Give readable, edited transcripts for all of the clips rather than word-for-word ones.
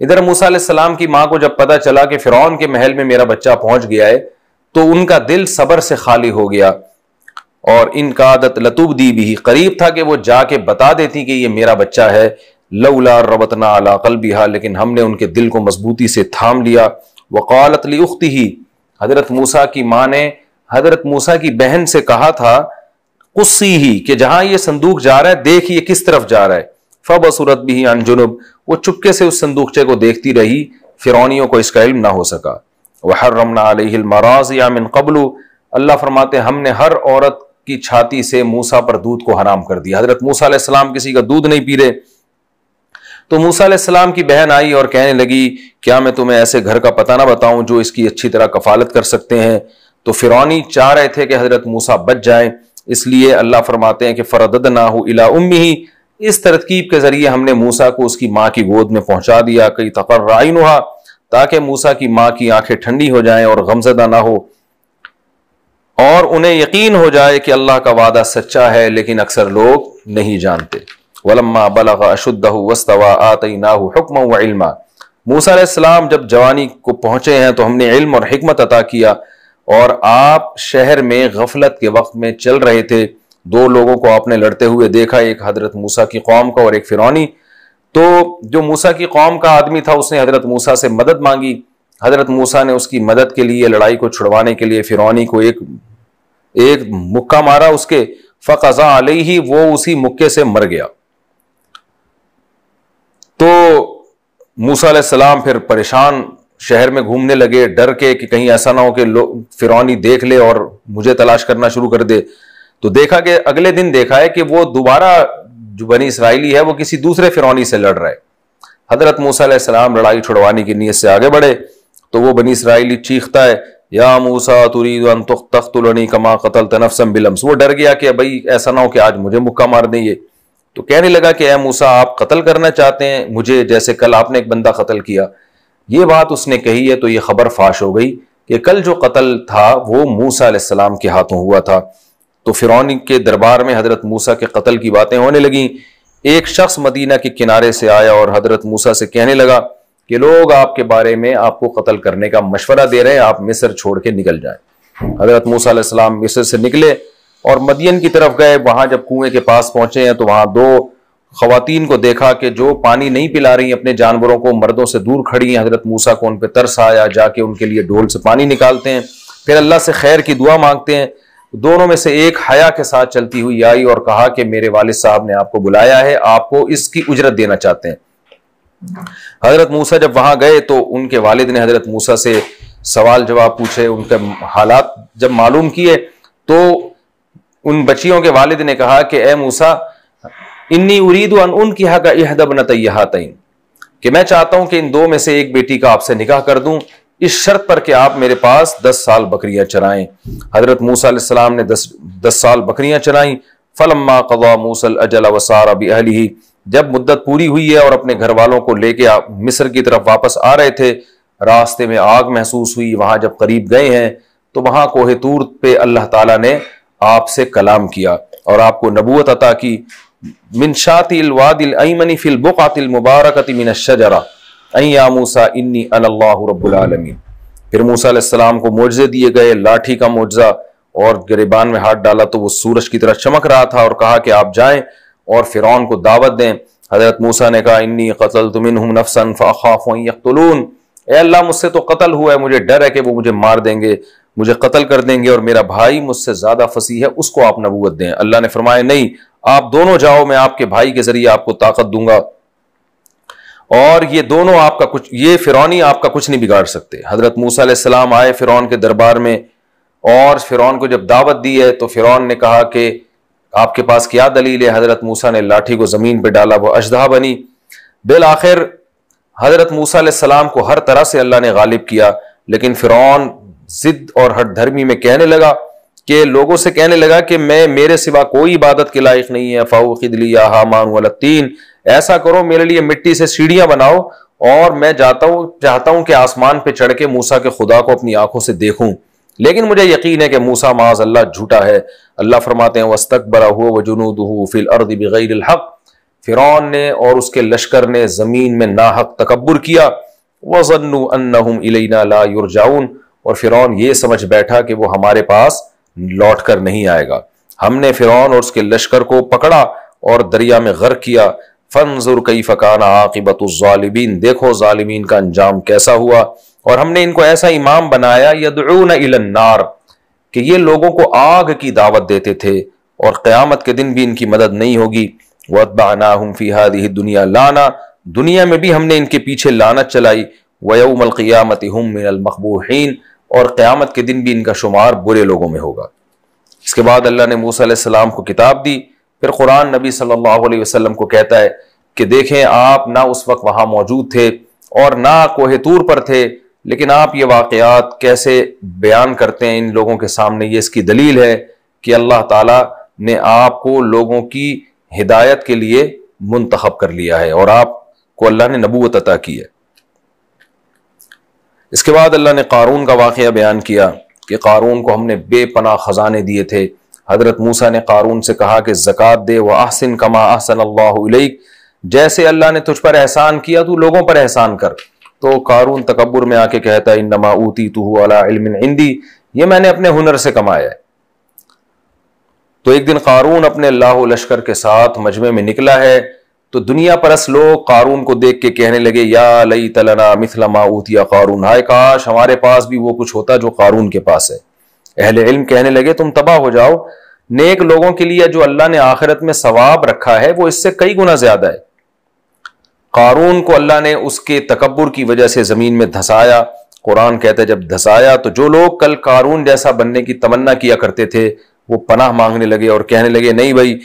ادھر موسیٰ علیہ السلام کی ماں کو جب پتا چلا کہ فرعون کے محل میں میرا بچہ پہنچ گیا ہے تو ان کا دل صبر سے خالی ہو گیا، اور ان کا عادت لتبدی بھی، قریب تھا کہ وہ جا کے بتا دیتی کہ یہ میرا بچہ ہے، لولا ربطنا علی قلبها، لیکن ہم نے ان کے دل کو مضبوطی سے تھام لیا۔ وقالت لاختہ، حضرت موسیٰ کی ماں نے حضرت موسیٰ کی بہن سے کہا تھا قصیہ، کہ جہاں یہ صندوق جا رہا ہے دیکھیے کس طرف جا رہا ہے۔ فبصرت به عن جنب، وہ چپکے سے اس صندوقچے کو دیکھتی رہی، فرعونیوں کو اس کا علم نہ ہو سکا۔ وحرمنا علیہ المراضع من قبل، اللہ فرماتے ہم نے ہر عورت کی چھاتی سے موسیٰ پر دودھ کو حرام کر دیا۔ حضرت موسیٰ علیہ السلام کسی کا دودھ نہیں پی رہے، تو موسیٰ علیہ السلام کی بہن آئی اور کہنے لگی کیا میں تمہیں ایسے گھر کا پتہ نہ بتاؤں جو اس کی اچھی طرح کفالت کر سکتے ہیں؟ تو فرعونی چاہ رہے تھے کہ حضرت موسیٰ بچ جائیں، اس لیے اللہ فرماتے ہیں کہ فرددناہ الی امہ، اس ترتیب کے ذریعے ہم نے موسیٰ کو اس کی ماں کی گود میں پہنچا دیا، کہ تقر عینھا، تاکہ موسیٰ کی ماں کی آنکھیں ٹھنڈی ہو جائیں اور غمزدہ نہ ہو، اور انہیں یقین ہو جائے کہ اللہ کا وعدہ سچا ہے، لیکن اکثر لوگ نہیں جانتے۔ وَلَمَّا بَلَغَ أَشُدَّهُ وَاسْتَوَىٰ آتَيْنَاهُ حُكْمًا وَعِلْمًا، موسیٰ علیہ السلام جب جوانی کو پہنچے ہیں تو ہم نے علم اور حکمت عطا کیا، اور آپ شہر میں غفلت کے وقت میں چل رہے تھے، دو لوگوں کو آپ نے لڑتے ہوئے دیکھا، ایک حضرت موسیٰ کی قوم کا اور ایک فرعونی۔ تو جو موسیٰ کی قوم کا آدمی تھا اس نے حضرت موسیٰ سے مدد مانگی، حضرت موسیٰ نے اس کی مدد کے لیے، لڑائی کو چھڑوانے کے لیے فرعونی کو ایک مکہ مارا اس کے، فقضى علیہ، وہ اسی مکے سے مر گیا۔ تو موسیٰ علیہ السلام پھر پریشان شہر میں گھومنے لگے، ڈر کے کہ کہیں ایسا نہ ہو کہ فرعونی دیکھ لے اور مجھے تلاش کرنا شروع کر دے۔ تو دیکھا کہ اگلے دن دیکھا ہے کہ وہ دوبارہ جو بنی اسرائیلی ہے وہ کسی دوسرے فرعونی سے لڑ رہا ہے۔ حضرت موسیٰ علیہ السلام لڑائی چھڑوانے کی نیت سے آگے بڑھے تو وہ بنی اسرائیلی چیختا ہے یا موسیٰ ترید ان تقتلنی کما قتلت نفسا بالامس، وہ ڈر گیا کہ بھائی ایسا نہ ہو کہ آج مجھے مکہ مار دیں یہ۔ تو کہنے لگا کہ اے موسیٰ آپ قتل کرنا چاہتے ہیں مجھے جیسے کل آپ نے ایک بندہ قتل کیا۔ یہ بات اس نے کہی ہے تو یہ خبر فاش ہو گئی کہ کل جو قتل تھا وہ موسیٰ علیہ السلام کے ہاتھوں ہوا تھا۔ تو فرعون کے دربار میں حضرت موسیٰ کے قتل کی باتیں ہونے لگیں۔ ایک شخص مدینہ کے کنارے سے آیا اور حضرت موسیٰ سے کہنے لگا کہ لوگ آپ کے بارے میں آپ کو قتل کرنے کا مشورہ دے رہے ہیں، آپ مصر چھوڑ کے نکل جائیں۔ حضرت موسیٰ علیہ السلام مصر سے نکلے اور مدین کی طرف گئے۔ وہاں جب کنویں کے پاس پہنچے ہیں تو وہاں دو خواتین کو دیکھا کہ جو پانی نہیں پلا رہی اپنے جانوروں کو، مردوں سے دور کھڑی ہیں۔ حضرت موسیٰ کو ان پہ ترس آیا، جا کے ان کے لیے ڈھول سے پانی نکالتے ہیں، پھر اللہ سے خیر کی دعا مانگتے ہیں۔ دونوں میں سے ایک حیا کے ساتھ چلتی ہوئی آئی اور کہا کہ میرے والد صاحب نے آپ کو بلایا ہے، آپ کو اس کی اجرت دینا چاہتے ہیں۔ حضرت موسیٰ جب وہاں گئے تو ان کے والد نے حضرت موسیٰ سے سوال جواب پوچھے، ان کے حالات جب معلوم کیے تو ان بچیوں کے والد نے کہا کہ اے موسیٰ انی ارید ان انکحک احدی ابنتی ہاتین، کہ میں چاہتا ہوں کہ ان دو میں سے ایک بیٹی کا آپ سے نکاح کر دوں، اس شرط پر کہ آپ میرے پاس 10 سال بکریاں چرائیں۔ حضرت موسیٰ علیہ السلام نے 10 سال بکریاں چرائیں۔ فلما قضى موسى الاجل وسار باهله، جب مدت پوری ہوئی ہے اور اپنے گھر والوں کو لے کے مصر کی طرف واپس آ رہے تھے، راستے میں آگ محسوس ہوئی۔ وہاں جب قریب گئے ہیں تو وہاں کوہ طور پہ اللہ تعالیٰ نے آپ سے کلام کیا اور آپ کو نبوت عطا کی۔ من شاط الوادی الایمن فی البقعۃ المبارکۃ من الشجرہ ان یا موسیٰ انی انا اللہ رب العالمین۔ پھر موسیٰ علیہ السلام کو معجزے دیے گئے، لاٹھی کا معجزہ، اور گریبان میں ہاتھ ڈالا تو وہ سورج کی طرح چمک رہا تھا، اور کہا کہ آپ جائیں اور فرعون کو دعوت دیں۔ حضرت موسیٰ نے کہا انی قتلت منہم نفسا فاخاف ان یقتلون، اے اللہ مجھ سے تو قتل ہوا ہے، مجھے ڈر ہے کہ وہ مجھے مار دیں گے، مجھے قتل کر دیں گے، اور میرا بھائی مجھ سے زیادہ فصیح ہے، اس کو آپ نبوت دیں۔ اللہ نے فرمایا نہیں، آپ دونوں جاؤ، میں آپ کے بھائی کے ذریعے آپ کو طاقت دوں گا، اور یہ دونوں آپ کا کچھ، یہ فرعونی آپ کا کچھ نہیں بگاڑ سکتے۔ حضرت موسیٰ علیہ السلام آئے فرعون کے دربار میں، اور فرعون کو جب دعوت دی ہے تو فرعون نے کہا کہ آپ کے پاس کیا دلیل ہے؟ حضرت موسیٰ نے لاٹھی کو زمین پہ ڈالا، وہ اژدہا بنی۔ بالآخر حضرت موسیٰ علیہ السلام کو ہر طرح سے اللہ نے غالب کیا، لیکن فرعون ضد اور ہٹ دھرمی میں کہنے لگا کہ لوگوں سے کہنے لگا کہ میرے سوا کوئی عبادت کے لائق نہیں ہے۔ فَأَوْقِدْ لِي يَا هَامَانُ عَلَى الطِّينِ، ایسا کرو میرے لیے مٹی سے سیڑھیاں بناؤ، اور میں چاہتا ہوں کہ آسمان پہ چڑھ کے موسیٰ کے خدا کو اپنی آنکھوں سے دیکھوں، لیکن مجھے یقین ہے کہ موسیٰ معاذ اللہ جھوٹا ہے۔ اللہ فرماتے ہیں وَاسْتَكْبَرَ هُوَ وَجُنُودُهُ فِي الْأَرْضِ بِغَيْرِ الْحَقِّ، فرعون نے اور اس کے لشکر نے زمین میں ناحق تکبر کیا. وَظَنُّوا أَنَّهُمْ إِلَيْنَا لَا يُرْجَعُونَ، اور فرعون یہ سمجھ بیٹھا کہ وہ ہمارے پاس لوٹ کر نہیں آئے گا. ہم نے فرعون اور اس کے لشکر کو پکڑا اور دریا میں غرق کیا. فانظر کیف کان عاقبۃ الظالمین، دیکھو ظالمین کا انجام کیسا ہوا. اور ہم نے ان کو ایسا امام بنایا یدعون الی النار، کہ یہ لوگوں کو آگ کی دعوت دیتے تھے اور قیامت کے دن بھی ان کی مدد نہیں ہوگی. وَاتْبَعْنَاهُمْ فِي هَذِهِ الدُّنْيَا لَعْنَةً، دنیا میں بھی ہم نے ان کے پیچھے لعنت چلائی. وَيَوْمَ الْقِيَامَةِ هُمْ مِنَ الْمَقْبُوحِينَ، اور قیامت کے دن بھی ان کا شمار برے لوگوں میں ہوگا. اس کے بعد اللہ نے موسیٰ علیہ السلام کو کتاب دی. پھر قرآن نبی صلی اللہ علیہ وسلم کو کہتا ہے کہ دیکھیں آپ نہ اس وقت وہاں موجود تھے اور نہ کوہ طور پر تھے، لیکن آپ یہ واقعات کیسے بیان کرتے ہیں ان لوگوں کے سامنے. یہ اس کی دلیل ہے کہ اللہ تعالیٰ نے آپ کو لوگوں کی ہدایت کے لیے منتخب کر لیا ہے اور آپ کو اللہ نے نبوت عطا کی ہے. اس کے بعد اللہ نے قارون کا واقعہ بیان کیا کہ قارون کو ہم نے بے پناہ خزانے دیے تھے. حضرت موسیٰ نے قارون سے کہا کہ زکوٰۃ دے. وَأَحْسِن كَمَا أَحْسَنَ اللَّهُ إِلَيْكَ، جیسے اللہ نے تجھ پر احسان کیا تو لوگوں پر احسان کر. تو قارون تکبر میں آ کے کہتا ہے انما اوتیتہ علی علم عندی، یہ میں نے اپنے ہنر سے کمایا ہے. تو ایک دن قارون اپنے اللہ لشکر کے ساتھ مجمع میں نکلا ہے تو دنیا پرست لوگ قارون کو دیکھ کے کہنے لگے یا لیت لنا مثل ما اوتی قارون، ہائے کاش ہمارے پاس بھی وہ کچھ ہوتا جو قارون کے پاس ہے. اہل علم کہنے لگے تم تباہ ہو جاؤ، نیک لوگوں کے لیے جو اللہ نے آخرت میں ثواب رکھا ہے وہ اس سے کئی گنا زیادہ ہے. قارون کو اللہ نے اس کے تکبر کی وجہ سے زمین میں دھسایا. قرآن کہتا ہے جب دھسایا تو جو لوگ کل قارون جیسا بننے کی تمنا کیا کرتے تھے وہ پناہ مانگنے لگے اور کہنے لگے نہیں بھائی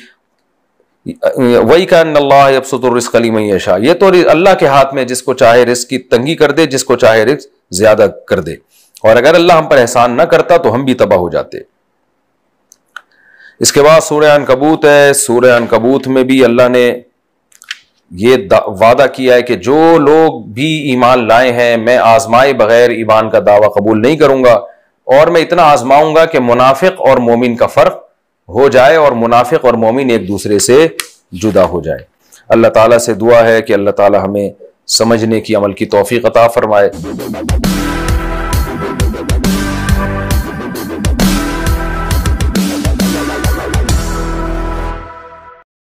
وَإِكَأَنَّ اللَّهَ يَبْسُطُ الرِّزْقَ لِمَن يَشَاءُ، یہ تو اللہ کے ہاتھ میں، جس کو چاہے رزق کی تنگی کر دے، جس کو چاہے رزق زیادہ کر دے. اور اگر اللہ ہم پر احسان نہ کرتا تو ہم بھی تباہ ہو جاتے. اس کے بعد سورہ عنکبوت ہے. سورہ عنکبوت میں بھی اللہ نے یہ وعدہ کیا ہے کہ جو لوگ بھی ایمان لائے ہیں میں آزمائے بغیر ایمان کا دعویٰ قبول نہیں کروں گا، اور میں اتنا آزماؤں گا کہ منافق اور مومن کا فرق ہو جائے اور منافق اور مومن ایک دوسرے سے جدا ہو جائے. اللہ تعالیٰ سے دعا ہے کہ اللہ تعالیٰ ہمیں سمجھنے کی، عمل کی توفیق عطا فرمائے.